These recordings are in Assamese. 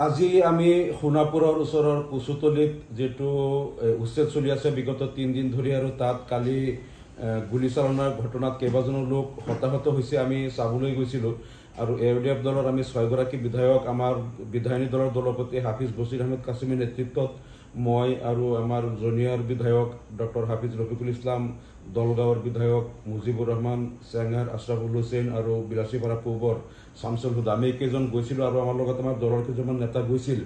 আজি আমি সোণাপুৰৰ ওচৰৰ কুচুতলিত যেটো উচ্ছেদ চলি আছে বিগত 3 দিন ধৰি আৰু তাত কালি গুলিচালনাৰ ঘটনাত কেইবাজনো লোক হতাহত হৈছে আমি চাবলৈ গৈছিলোঁ আৰু এওডিএফ দলৰ আমি 6 গৰাকী বিধায়ক আমাৰ বিধায়িনী দলৰ দলপতি হাফিজ বছিৰ আহমেদ কাছিমিৰ নেতৃত্বত মই আৰু আমাৰ জুনিয়ৰ বিধায়ক ডক্টৰ হাফিজ ৰফিকুল ইছলাম দলগাঁৱৰ বিধায়ক মুজিবুৰ ৰহমান চেঙাৰ আশৰাফুল হুছেইন আৰু বিলাসীপাৰা পূবৰ শামছুল হুদা আমি কেইজন গৈছিলোঁ আৰু আমাৰ লগত আমাৰ দলৰ কেইজনমান নেতা গৈছিল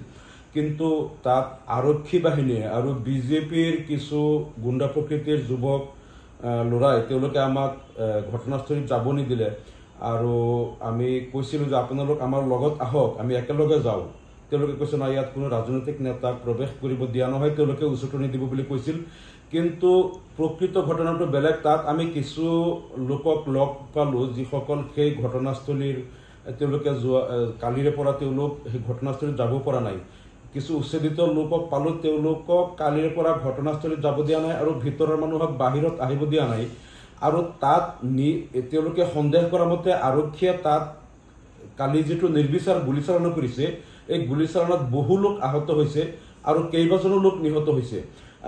কিন্তু তাত আৰক্ষী বাহিনীয়ে আৰু বিজেপিৰ কিছু গুণ্ডা প্ৰকৃতিৰ যুৱক লৰাই তেওঁলোকে আমাক ঘটনাস্থলীত যাব নিদিলে আৰু আমি কৈছিলোঁ যে আপোনালোক আমাৰ লগত আহক আমি একেলগে যাওঁ তেওঁলোকে কৈছে না ইয়াত কোনো ৰাজনৈতিক নেতাক প্ৰৱেশ কৰিব দিয়া নহয় তেওঁলোকে উচতনি দিব বুলি কৈছিল কিন্তু প্ৰকৃত ঘটনাটো বেলেগ তাত আমি কিছু লোকক লগ পালোঁ যিসকল সেই ঘটনাস্থলীৰ তেওঁলোকে কালিৰে পৰা তেওঁলোক সেই ঘটনাস্থলীত যাব পৰা নাই কিছু উচ্ছেদিত লোকক পালোঁ তেওঁলোকক কালিৰে পৰা ঘটনাস্থলীত যাব দিয়া নাই আৰু ভিতৰৰ মানুহক বাহিৰত আহিব দিয়া নাই আৰু তাত তেওঁলোকে সন্দেহ কৰা মতে আৰক্ষীয়ে তাত কালি যেটো নিৰ্বিচাৰ গুলিচালনা কৰিছে এই গুলিচালনাত বহু লোক আহত হৈছে আৰু কেইবাজনো লোক নিহত হৈছে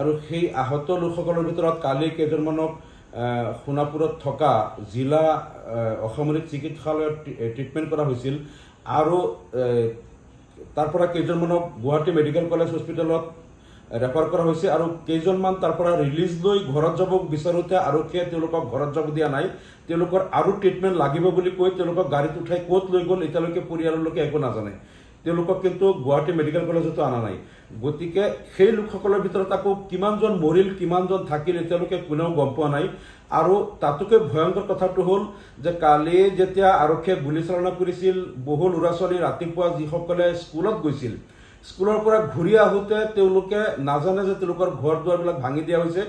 আৰু সেই আহত লোকসকলৰ ভিতৰত কালি কেইজনমানক সোণাপুৰত থকা জিলা অসামৰিক চিকিৎসালয়ত ট্ৰিটমেণ্ট কৰা হৈছিল আৰু তাৰ পৰা কেইজনমানক গুৱাহাটী মেডিকেল কলেজ হস্পিটেলত ৰেফাৰ কৰা হৈছে আৰু কেইজনমান তাৰ পৰা ৰিলিজ লৈ ঘৰত যাব বিচাৰোতে আৰক্ষীয়ে তেওঁলোকক ঘৰত যাব দিয়া নাই তেওঁলোকৰ আৰু ট্ৰিটমেণ্ট লাগিব বুলি কৈ তেওঁলোকক গাড়ীত উঠাই ক'ত লৈ গ'ল এতিয়ালৈকে পৰিয়ালৰ লোকে একো নাজানে তেওঁলোকক কিন্তু গুৱাহাটী মেডিকেল কলেজতো আনা নাই গতিকে সেই লোকসকলৰ ভিতৰত আকৌ কিমানজন মৰিল কিমানজন থাকিল এতিয়ালৈকে কোনেও গম পোৱা নাই আৰু তাতোকে ভয়ংকৰ কথাটো হ'ল যে কালি যেতিয়া আৰক্ষীয়ে গুলিচালনা কৰিছিল বহু ল'ৰা ছোৱালী ৰাতিপুৱা যিসকলে স্কুলত গৈছিল স্কুলৰ পৰা ঘূৰি আহোঁতে তেওঁলোকে নাজানে যে তেওঁলোকৰ ঘৰ দুৱাৰবিলাক ভাঙি দিয়া হৈছে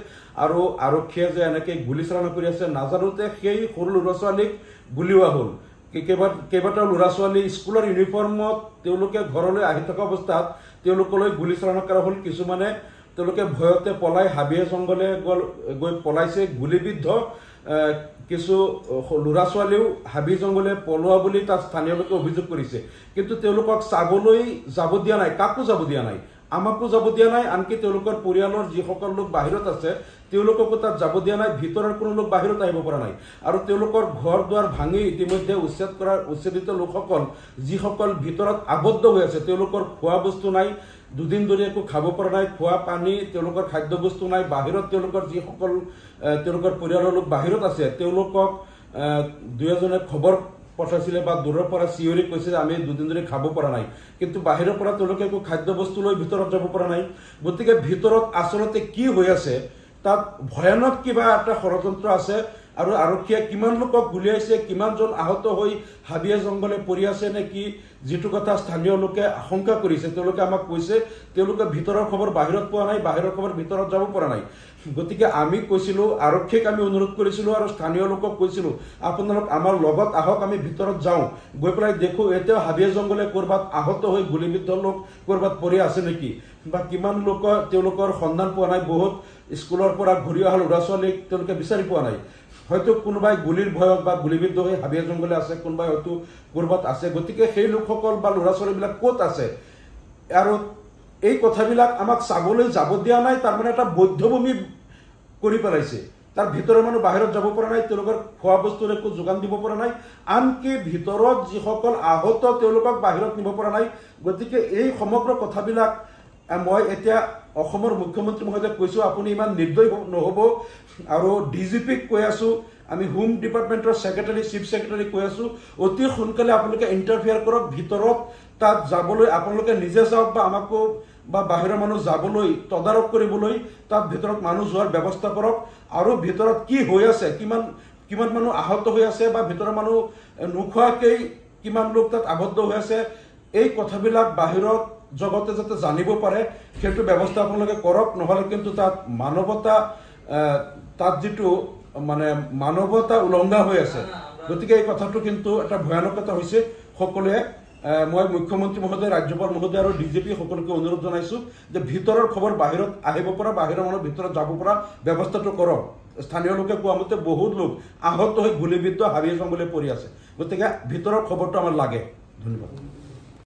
আৰু আৰক্ষীয়ে যে এনেকৈ গুলিচালনা কৰি আছে নাজানোতে সেই সৰু ল'ৰা ছোৱালীক গুলিওৱা হ'ল কেইবাটাও ল'ৰা ছোৱালী স্কুলৰ ইউনিফৰ্মত তেওঁলোকে ঘৰলৈ আহি থকা অৱস্থাত তেওঁলোকলৈ গুলিচালনা কৰা হ'ল কিছুমানে তেওঁলোকে ভয়তে পলাই হাবিয়ে জংগলে গৈ পলাইছে গুলিবিদ্ধ কিছু ল'ৰা ছোৱালীও হাবি জংগলে পলোৱা বুলি তাত স্থানীয় লোকে অভিযোগ কৰিছে কিন্তু তেওঁলোকক চাবলৈ যাব দিয়া নাই কাকো যাব দিয়া নাই আমাকো যাব দিয়া নাই আনকি তেওঁলোকৰ পৰিয়ালৰ যিসকল লোক বাহিৰত আছে তেওঁলোককো তাত যাব দিয়া নাই ভিতৰৰ কোনো লোক বাহিৰত আহিব পৰা নাই আৰু তেওঁলোকৰ ঘৰ দুৱাৰ ভাঙি ইতিমধ্যে উচ্ছেদিত লোকসকল যিসকল ভিতৰত আবদ্ধ হৈ আছে তেওঁলোকৰ খোৱা বস্তু নাই দুদিন ধৰি একো খাব পৰা নাই খোৱা পানী তেওঁলোকৰ খাদ্য বস্তু নাই বাহিৰত তেওঁলোকৰ যিসকল তেওঁলোকৰ পৰিয়ালৰ লোক বাহিৰত আছে তেওঁলোকক দুই এজনে খবৰ পঠাইছিলে বা দূৰৰ পৰা চিঞৰি কৈছে যে আমি দুদিন ধৰি খাব পৰা নাই কিন্তু বাহিৰৰ পৰা তেওঁলোকে একো খাদ্য বস্তু লৈ ভিতৰত যাব পৰা নাই গতিকে ভিতৰত আচলতে কি হৈ আছে তাত ভয়ানক কিবা এটা ষড়যন্ত্ৰ আছে আৰু আৰক্ষীয়ে কিমান লোকক গুলিয়াইছে কিমানজন আহত হৈ হাবিয়ে জংগলে পৰি আছে নেকি যেটো কথা স্থানীয় লোকে আশংকা কৰিছে তেওঁলোকে আমাক কৈছে তেওঁলোকে ভিতৰৰ খবৰ বাহিৰত পোৱা নাই বাহিৰৰ খবৰ ভিতৰত যাব পৰা নাই গতিকে আমি কৈছিলোঁ আৰক্ষীক আমি অনুৰোধ কৰিছিলোঁ আৰু স্থানীয় লোকক কৈছিলোঁ আপোনালোক আমাৰ লগত আহক আমি ভিতৰত যাওঁ গৈ পেলাই দেখো এতিয়াও হাবিয়ে জংগলে কৰবাত আহত হৈ গুলিবিদ্ধ লোক কৰবাত পৰি আছে নেকি বা কিমান লোক তেওঁলোকৰ সন্ধান পোৱা নাই বহুত স্কুলৰ পৰা ঘূৰি অহা ল'ৰা ছোৱালীক তেওঁলোকে বিচাৰি পোৱা নাই হয়তো কোনোবাই গুলিৰ ভয়ত বা গুলিবিদ্ধ হৈ হাবিয়ে জংগলে আছে কোনোবাই হয়তো কৰবাত আছে গতিকে সেই লোকসকল বা ল'ৰা ছোৱালীবিলাক ক'ত আছে আৰু এই কথাবিলাক আমাক চাবলৈ যাব দিয়া নাই তাৰ মানে এটা বৌদ্ধভূমি কৰি পেলাইছে তাৰ ভিতৰৰ মানুহ বাহিৰত যাব পৰা নাই তেওঁলোকৰ খোৱা বস্তুৰ একো যোগান দিব পৰা নাই আনকি ভিতৰত যিসকল আহত তেওঁলোকক বাহিৰত নিব পৰা নাই গতিকে এই সমগ্ৰ কথাবিলাক মই এতিয়া অসমৰ মুখ্যমন্ত্ৰী মহোদয়ক কৈছোঁ আপুনি ইমান নিৰ্দয় নহ'ব আৰু ডিজিপিক কৈ আছোঁ আমি হোম ডিপাৰ্টমেণ্টৰ ছেক্ৰেটাৰী চিফ ছেক্ৰেটাৰী কৈ আছোঁ অতি সোনকালে আপোনালোকে ইণ্টাৰফিয়াৰ কৰক ভিতৰত তাত যাবলৈ আপোনালোকে নিজে যাওক বা আমাকো বা বাহিৰৰ মানুহ যাবলৈ তদাৰক কৰিবলৈ তাত ভিতৰত মানুহ যোৱাৰ ব্যৱস্থা কৰক আৰু ভিতৰত কি হৈ আছে কিমান মানুহ আহত হৈ আছে বা ভিতৰৰ মানুহ নোখোৱাকেই কিমান লোক তাত আবদ্ধ হৈ আছে এই কথাবিলাক বাহিৰত জগতে যাতে জানিব পাৰে সেইটো ব্যৱস্থা আপোনালোকে কৰক নহলে কিন্তু তাত মানৱতা উলংঘা হৈ আছে গতিকে এই কথাটো কিন্তু এটা ভয়ানকতা হৈছে সকলোৱে মই মুখ্যমন্ত্ৰী মহোদয় ৰাজ্যপাল মহোদয় আৰু ডিজিপি সকলোকে অনুৰোধ জনাইছো যে ভিতৰৰ খবৰ বাহিৰত আহিব পৰা বাহিৰৰ মানুহ ভিতৰত যাব পৰা ব্যৱস্থাটো কৰক স্থানীয় লোকে কোৱা মতে বহুত লোক আহত হৈ গুলিবিদ্ধ হাবিয়ে জংগলে পৰি আছে গতিকে ভিতৰৰ খবৰটো আমাৰ লাগে ধন্যবাদ